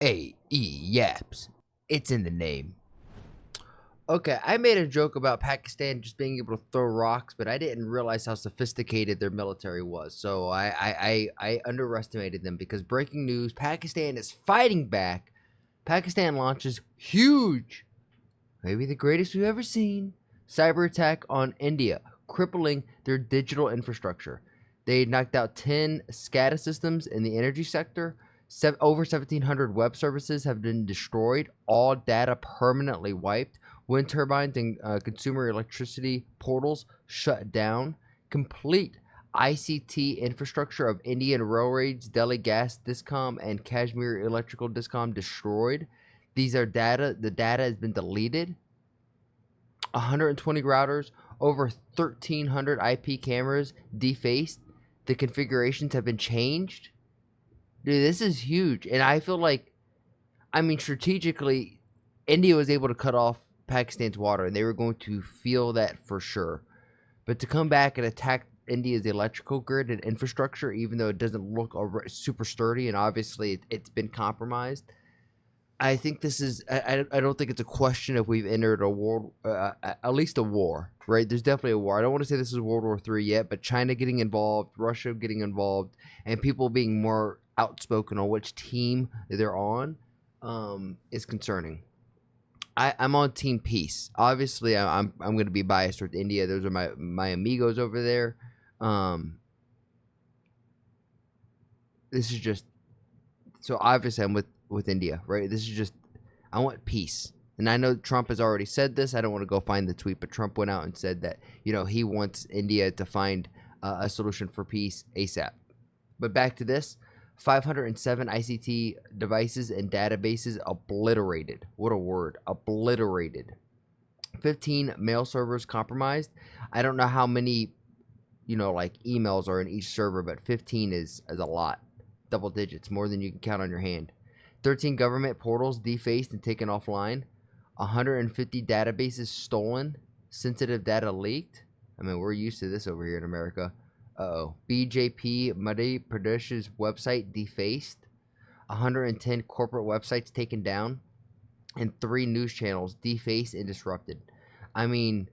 Yaps. It's in the name. Okay, I made a joke about Pakistan just being able to throw rocks, but I didn't realize how sophisticated their military was. So I underestimated them because breaking news, Pakistan is fighting back. Pakistan launches huge, maybe the greatest we've ever seen, cyber attack on India, crippling their digital infrastructure. They knocked out 10 SCADA systems in the energy sector. Over 1,700 web services have been destroyed, all data permanently wiped. Wind turbines and consumer electricity portals shut down. Complete ICT infrastructure of Indian railroads, Delhi Gas Discom, and Kashmir Electrical Discom destroyed. These are data. The data has been deleted. 120 routers, over 1,300 IP cameras defaced. The configurations have been changed. Dude, this is huge. And I feel like, I mean, strategically, India was able to cut off Pakistan's water, and they were going to feel that for sure. But to come back and attack India's electrical grid and infrastructure, even though it doesn't look super sturdy, and obviously it's been compromised, I think this is. I don't think it's a question if we've entered a world, at least a war, right? There's definitely a war. I don't want to say this is World War III yet, but China getting involved, Russia getting involved, and people being more outspoken on which team they're on, is concerning. I'm on Team Peace. Obviously, I'm going to be biased with India. Those are my amigos over there. This is just so obviously I'm with India, right? This is just, I want peace. And I know Trump has already said this. I don't want to go find the tweet, but Trump went out and said that, he wants India to find a solution for peace ASAP. But back to this, 507 ICT devices and databases obliterated. What a word, obliterated. 15 mail servers compromised. I don't know how many, like emails are in each server, but 15 is a lot. Double digits, more than you can count on your hand. 13 government portals defaced and taken offline. 150 databases stolen. Sensitive data leaked. I mean, we're used to this over here in America. BJP Madhya Pradesh's website defaced. 110 corporate websites taken down. And 3 news channels defaced and disrupted. I mean,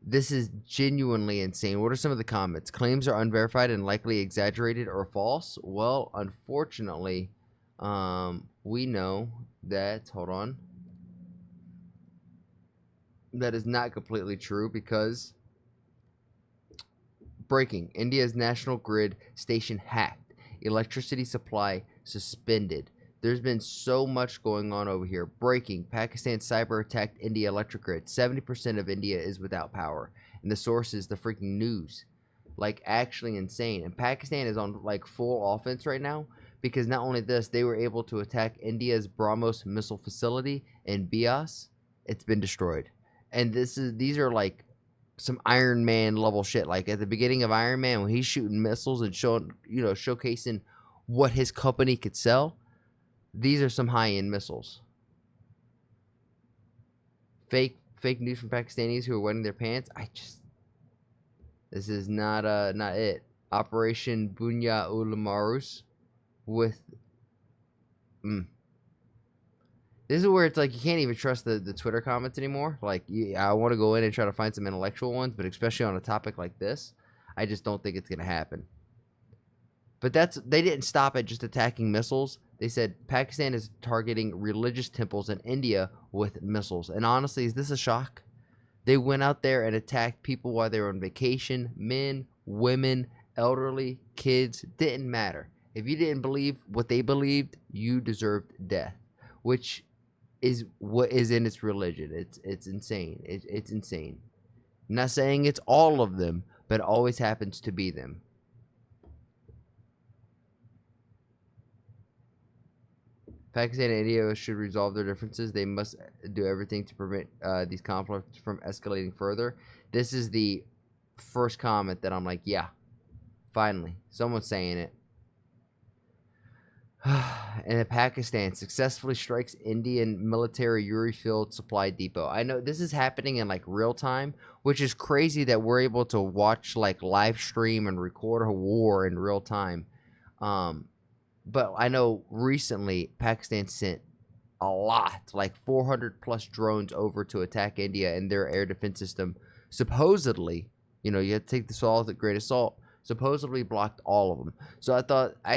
this is genuinely insane. What are some of the comments? Claims are unverified and likely exaggerated or false. Well, unfortunately, we know that, hold on, that is not completely true because breaking, India's national grid station hacked, electricity supply suspended. There's been so much going on over here. Breaking, Pakistan cyber attacked India electric grid. 70% of India is without power. And the source is the freaking news. Like, actually insane. And Pakistan is on, like, full offense right now. Because not only this, they were able to attack India's BrahMos missile facility in Bias. It's been destroyed. And these are, like, some Iron Man level shit. Like, at the beginning of Iron Man, when he's shooting missiles and showcasing what his company could sell. These are some high-end missiles. Fake news from Pakistanis who are wetting their pants. This is not it. Operation Bunya ul Marus with This is where it's like you can't even trust the Twitter comments anymore. Like, I want to go in and try to find some intellectual ones, but especially on a topic like this, I just don't think it's gonna happen. But they didn't stop at just attacking missiles. They said Pakistan is targeting religious temples in India with missiles. And honestly, is this a shock? They went out there and attacked people while they were on vacation. Men, women, elderly, kids. Didn't matter. If you didn't believe what they believed, you deserved death. Which is what is in its religion. It's insane. It's insane. I'm not saying it's all of them, but it always happens to be them. Pakistan and India should resolve their differences. They must do everything to prevent these conflicts from escalating further. This is the first comment that I'm like, yeah, finally, someone's saying it. And Pakistan successfully strikes Indian military Uri Field supply depot. I know this is happening in like real time, which is crazy that we're able to watch like live stream and record a war in real time. But I know recently Pakistan sent a lot, like 400 plus drones over to attack India and their air defense system. Supposedly, you have to take this all with a grain of salt. Supposedly blocked all of them. So I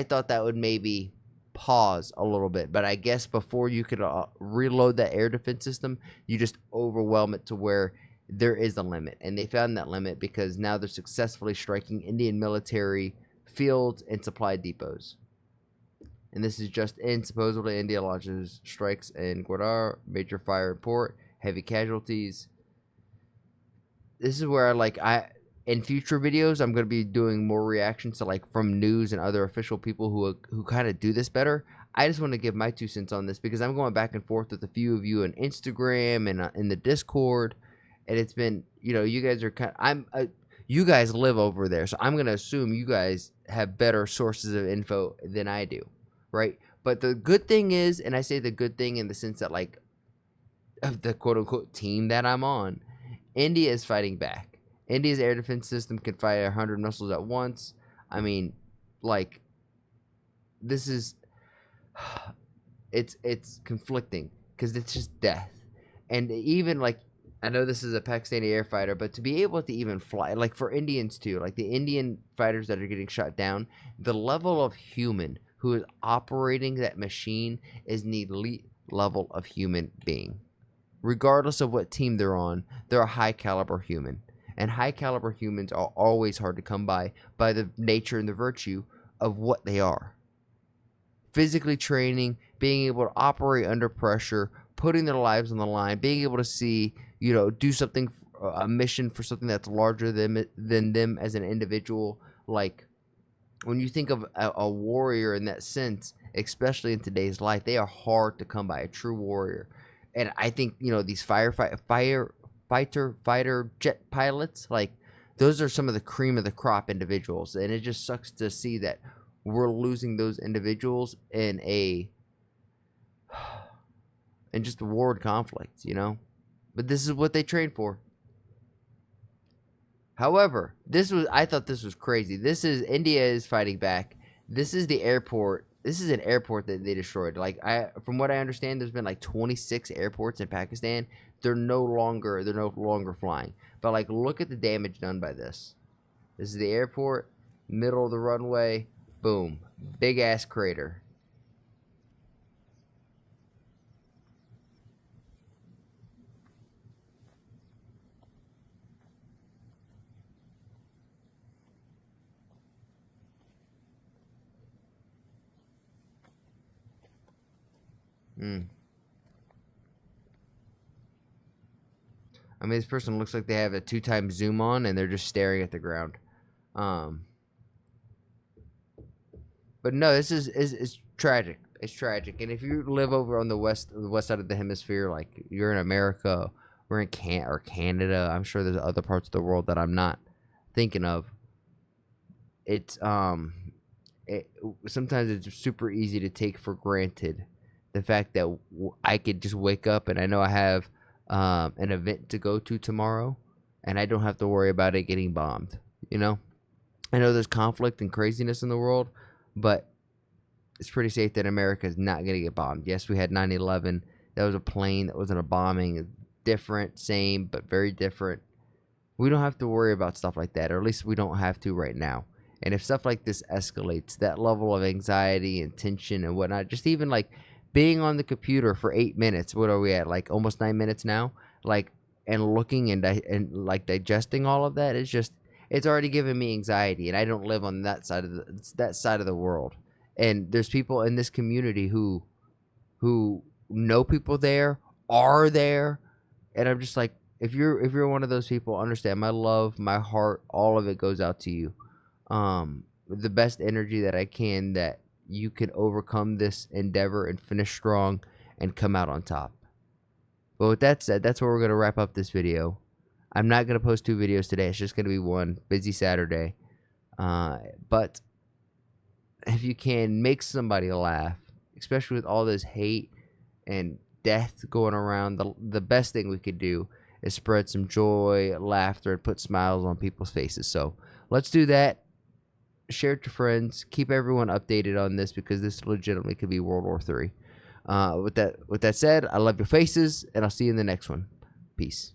thought that would maybe pause a little bit, but I guess before you could reload that air defense system, you just overwhelm it to where there is a limit, and they found that limit because now they're successfully striking Indian military fields and supply depots. And this is just in. Supposedly, India launches strikes in Gwadar, major fire and port, heavy casualties. This is where in future videos, I'm going to be doing more reactions to from news and other official people who kind of do this better. I just want to give my 2 cents on this because I'm going back and forth with a few of you on Instagram and in the Discord, and it's been, you guys are you guys live over there, so I'm going to assume you guys have better sources of info than I do. Right? But the good thing is, and I say the good thing in the sense that of the quote unquote team that I'm on, India is fighting back. India's air defense system can fire 100 missiles at once. I mean, this is, it's conflicting because it's just death. And even I know this is a Pakistani air fighter, but to be able to even fly, for Indians too, the Indian fighters that are getting shot down, the level of human who is operating that machine is an elite level of human being. Regardless of what team they're on, they're a high caliber human. And high caliber humans are always hard to come by the nature and the virtue of what they are. Physically training, being able to operate under pressure, putting their lives on the line, being able to see, do something, a mission for something that's larger than them as an individual. When you think of a warrior in that sense, especially in today's life, they are hard to come by, a true warrior. And I think, these fighter jet pilots, those are some of the cream of the crop individuals. And it just sucks to see that we're losing those individuals in just a world conflict, But this is what they train for. However, I thought this was crazy. India is fighting back. This is the airport. This is an airport that they destroyed. From what I understand, there's been 26 airports in Pakistan. They're no longer flying. But look at the damage done by this. This is the airport, middle of the runway, boom, big ass crater. I mean, this person looks like they have a 2x zoom on, and they're just staring at the ground. But no, this is tragic. It's tragic. And if you live over on the west side of the hemisphere, you're in America, we're in Canada. I'm sure there's other parts of the world that I'm not thinking of. It's sometimes it's super easy to take for granted the fact that I could just wake up and I know I have an event to go to tomorrow, and I don't have to worry about it getting bombed. I know there's conflict and craziness in the world, but it's pretty safe that America is not going to get bombed. Yes, we had 9/11. That was a plane. That wasn't a bombing. Different, same, but very different. We don't have to worry about stuff like that, or at least we don't have to right now. And if stuff like this escalates, that level of anxiety and tension and whatnot, just even being on the computer for 8 minutes, what are we at? Almost 9 minutes now? And looking and digesting all of that, it's already giving me anxiety, and I don't live on that side of the world. And there's people in this community who know people there, are there, and I'm just if you're one of those people, understand my love, my heart, all of it goes out to you. The best energy that I can, that you can overcome this endeavor and finish strong and come out on top. But with that said, that's where we're going to wrap up this video. I'm not going to post 2 videos today. It's just going to be one. Busy Saturday. But if you can make somebody laugh, especially with all this hate and death going around, the best thing we could do is spread some joy, laughter, and put smiles on people's faces. So let's do that. share it to friends. Keep everyone updated on this because this legitimately could be World War III. With that said, I love your faces, and I'll see you in the next one. Peace.